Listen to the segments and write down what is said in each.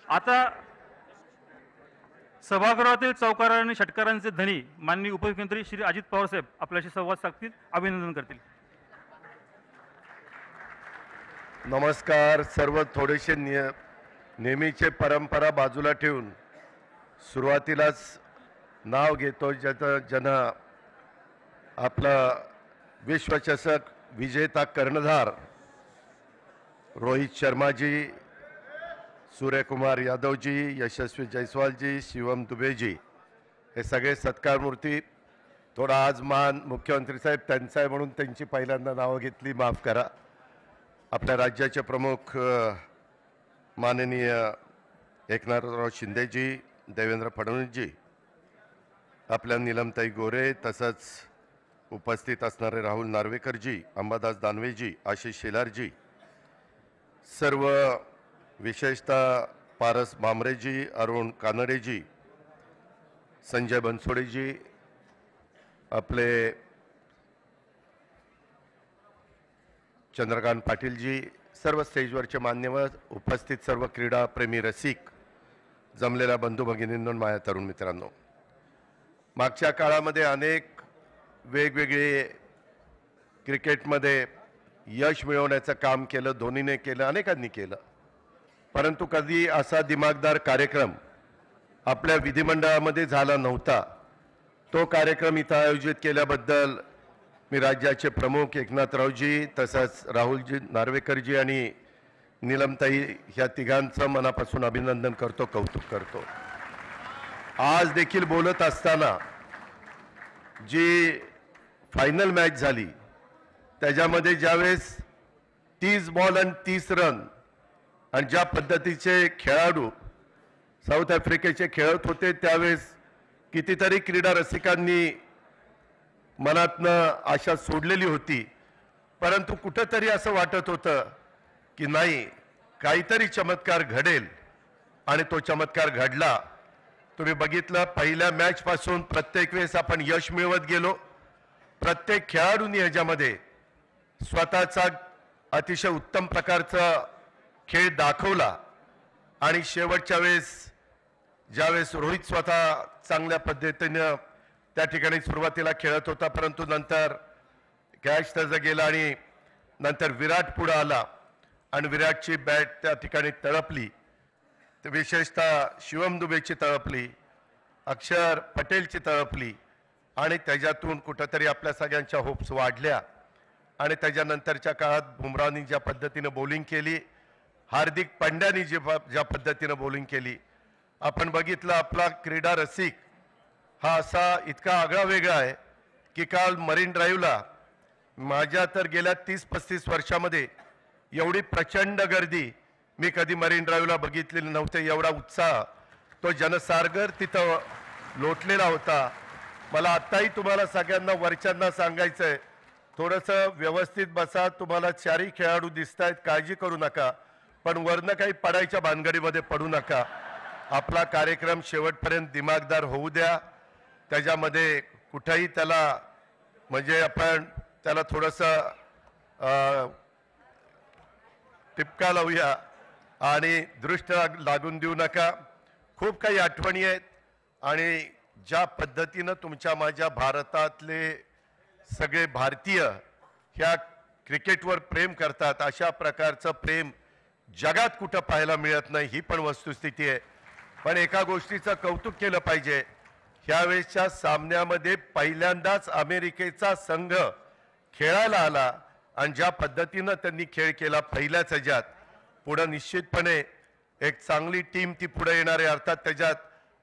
आता सभागृहातील चौकार आणि षटकारांचे धनी माननीय उपमुख्यमंत्री श्री अजित पवार साहेब आपल्याशी संवाद साधतील, अभिनंदन करतील. नमस्कार. सर्व थोडेसे नेहमीचे परंपरा बाजूला ठेवून सुरुवातीलाच नाव घेतो ज्यानं आपला विश्वचषक विजेता कर्णधार रोहित शर्माजी, सूर्यकुमार यादवजी, यशस्वी जयस्वालजी, शिवम दुबेजी हे सगळे सत्कारमूर्ती. थोडा आज मान मुख्यमंत्री साहेब त्यांचा आहे म्हणून त्यांची पहिल्यांदा नावं घेतली, माफ करा. आपल्या राज्याचे प्रमुख माननीय एकनाथराव शिंदेजी, देवेंद्र फडणवीसजी, आपल्या नीलमताई गोरे, तसंच उपस्थित असणारे राहुल नार्वेकरजी, अंबादास दानवेजी, आशिष शेलारजी, सर्व विशेषतः पारस भामरेजी, अरुण कानडेजी, संजय बनसोडेजी, आपले चंद्रकांत पाटीलजी, सर्व स्टेजवरचे मान्यवर, उपस्थित सर्व क्रीडाप्रेमी रसिक, जमलेल्या बंधू भगिनींनो, माझ्या तरुण मित्रांनो, मागच्या काळामध्ये अनेक वेगवेगळे क्रिकेटमध्ये यश मिळवण्याचं काम केलं. धोनीने केलं, अनेकांनी केलं. परंतु कधी असा दिमागदार कार्यक्रम आपल्या विधिमंडळामध्ये झाला नव्हता. तो कार्यक्रम इथं आयोजित केल्याबद्दल मी राज्याचे प्रमुख एकनाथरावजी, तसंच राहुलजी नार्वेकरजी आणि नीलमताई ह्या तिघांचं मनापासून अभिनंदन करतो, कौतुक करतो. आज देखील बोलत असताना जी फायनल मॅच झाली त्याच्यामध्ये ज्यावेळेस 30 बॉल आणि 30 रन आणि ज्या पद्धतीचे खेळाडू साऊथ आफ्रिकेचे खेळत होते, त्यावेळेस कितीतरी क्रीडा रसिकांनी मनातनं आशा सोडलेली होती. परंतु कुठंतरी असं वाटत होतं की नाही, काहीतरी चमत्कार घडेल, आणि तो चमत्कार घडला. तुम्ही बघितलं, पहिल्या मॅचपासून प्रत्येक वेळेस आपण यश मिळवत गेलो. प्रत्येक खेळाडूंनी ह्याच्यामध्ये स्वतःचा अतिशय उत्तम प्रकारचा खेळ दाखवला. आणि शेवटच्या वेळेस ज्यावेळेस रोहित स्वतः चांगल्या पद्धतीनं त्या ठिकाणी सुरुवातीला खेळत होता, परंतु नंतर कॅच त्याचा गेला आणि नंतर विराट पुढे आला आणि विराटची बॅट त्या ठिकाणी तळपली. विशेषतः शिवम दुबेची तळपली, अक्षर पटेलची तळपली, आणि त्याच्यातून कुठंतरी आपल्या सगळ्यांच्या होप्स वाढल्या. आणि त्याच्यानंतरच्या काळात बुमराहनी ज्या पद्धतीनं बॉलिंग केली, हार्दिक पांड्यानी ज्या पद्धतीनं बॉलिंग केली, आपण बघितलं. आपला क्रीडा रसिक हा असा इतका आगळा वेगळा आहे की काल मरीन ड्राईव्हला माझ्या तर गेल्या 30-35 वर्षामध्ये एवढी प्रचंड गर्दी मी कधी मरीन ड्राईव्हला बघितलेली नव्हते. एवढा उत्साह, तो जनसागर तिथं लोटलेला होता. मला आत्ताही तुम्हाला सगळ्यांना वरच्यांना सांगायचं आहे, थोडंसं व्यवस्थित बसा. तुम्हाला चारही खेळाडू दिसत आहेत, काळजी करू नका, पण वरनं काही पडायच्या भानगडीमध्ये पडू नका. आपला कार्यक्रम शेवटपर्यंत दिमागदार होऊ द्या. त्याच्यामध्ये कुठंही त्याला म्हणजे आपण त्याला थोडंसं टिपका लावूया आणि दृष्ट लागून देऊ नका. खूप काही आठवणी आहेत, आणि ज्या पद्धतीनं तुमच्या माझ्या भारतातले सगळे भारतीय ह्या क्रिकेटवर प्रेम करतात, अशा प्रकारचं प्रेम जगात कुठं पाहायला मिळत नाही, ही पण वस्तुस्थिती आहे. पण एका गोष्टीचं कौतुक केलं पाहिजे, ह्यावेळेसच्या सामन्यामध्ये पहिल्यांदाच अमेरिकेचा संघ खेळायला आला, आणि ज्या पद्धतीनं त्यांनी खेळ केला पहिल्याच ह्याच्यात, पुढं निश्चितपणे एक चांगली टीम ती पुढे येणार आहे. अर्थात त्याच्यात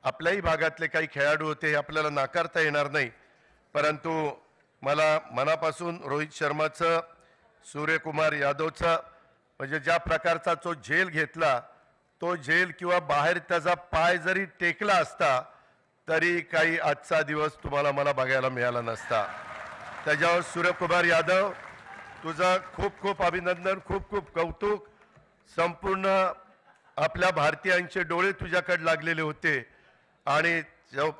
आपल्याही भागातले काही खेळाडू होते, हे आपल्याला नाकारता येणार नाही. परंतु मला मनापासून रोहित शर्माचं, सूर्यकुमार यादवचं, म्हणजे ज्या प्रकारचा तो झेल घेतला, तो झेल किंवा बाहेर त्याचा पाय जरी टेकला असता तरी काही आजचा दिवस तुम्हाला मला बघायला मिळाला नसता. त्याच्यावर सूर्यकुमार यादव, तुझं खूप खूप अभिनंदन, खूप खूप कौतुक. संपूर्ण आपल्या भारतीयांचे डोळे तुझ्याकडे लागलेले होते, आणि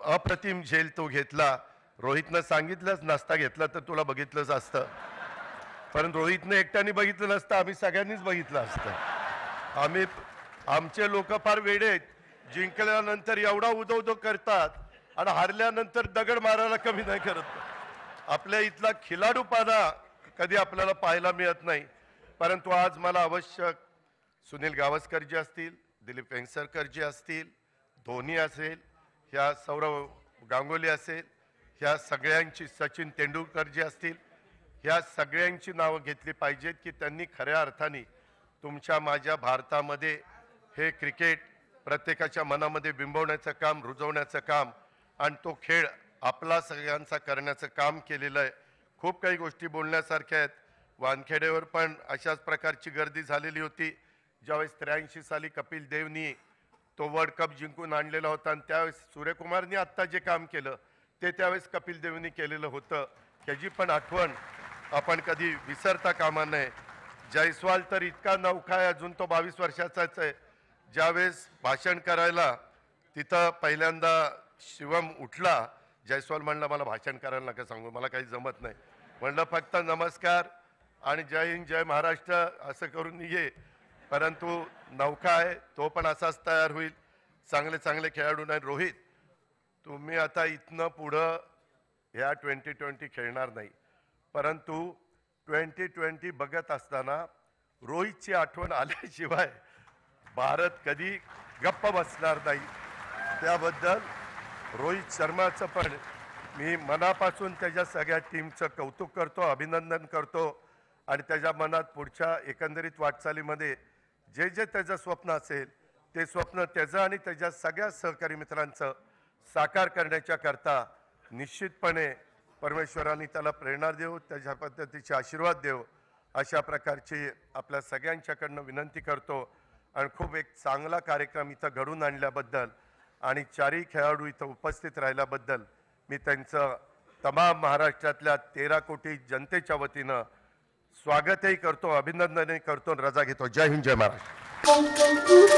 अप्रतिम झेल तो घेतला. रोहितनं सांगितलंच नसता घेतला तर तुला बघितलंच असतं, पण रोहितनं एकट्याने बघितलं नसतं, आम्ही सगळ्यांनीच बघितलं असतं. आम्ही आमचे लोक फार वेडे आहेत. जिंकल्यानंतर एवढा उदो करतात आणि हारल्यानंतर दगड मारायला कमी नाही करत. आपल्या इथला खिलाडूपणा कधी आपल्याला पाहायला मिळत नाही. परंतु आज मला आवश्यक सुनील गावस्कर जी असतील, दिलीप वेंगसरकर जी असतील, धोनी असेल, ह्या सौरव गांगुली असेल, ह्या सगळ्यांची, सचिन तेंडुलकर जी असतील, ह्या सगळ्यांची नावं घेतली पाहिजेत की त्यांनी खऱ्या अर्थाने तुमच्या माझ्या भारतामध्ये हे क्रिकेट प्रत्येकाच्या मनामध्ये बिंबवण्याचं काम, रुजवण्याचं काम आणि तो खेळ आपला सगळ्यांचा करण्याचं काम केलेलं आहे. खूप काही गोष्टी बोलण्यासारख्या आहेत. वानखेडेवर पण अशाच प्रकारची गर्दी झालेली होती. ज्यावेळेस 83 साली कपिल देवनी तो वर्ल्ड कप जिंकून आणलेला होता आणि त्यावेळेस सूर्यकुमारनी आत्ता जे काम केलं ते त्यावेळेस कपिल देवनी केलेलं होतं. ह्याची पण आठवण आपण कधी विसरता कामा नये. जयस्वाल तर इतका नवखा आहे, अजून तो 22 वर्षाचाच आहे. ज्यावेळेस भाषण करायला तिथं पहिल्यांदा शिवम उठला, जयस्वाल म्हणला मला भाषण करायला नका सांगू, मला काही जमत नाही. म्हणलं फक्त नमस्कार आणि जय हिंद जय महाराष्ट्र असं करून ये. परंतु नौका आहे, तो पण असाच तयार होईल. चांगले चांगले खेळाडू नाही. रोहित, तुम्ही आता इथनं पुढं ह्या 2020 खेळणार नाही, परंतु 2020 बघत असताना रोहितची आठवण आल्याशिवाय भारत कधी गप्प बसणार नाही. त्याबद्दल रोहित शर्माचं पण मी मनापासून त्याच्या सगळ्या टीमचं कौतुक करतो, अभिनंदन करतो आणि त्याच्या मनात पुढच्या एकंदरीत वाटचालीमध्ये जे जे त्याचं स्वप्न असेल ते स्वप्न त्याचं आणि त्याच्या सगळ्या सहकारी मित्रांचं साकार करण्याच्या करता निश्चितपणे परमेश्वरांनी त्याला प्रेरणा देव, त्याच्या पद्धतीचे आशीर्वाद देव, अशा प्रकारची आपल्या सगळ्यांच्याकडनं विनंती करतो. आणि खूप एक चांगला कार्यक्रम इथं घडून आणल्याबद्दल आणि चारही खेळाडू इथं उपस्थित राहिल्याबद्दल मी त्यांचं तमाम महाराष्ट्रातल्या 13 कोटी जनतेच्या वतीनं स्वागतही करतो, अभिनंदनही करतो, रजा घेतो. जय हिंद जय महाराष्ट्र.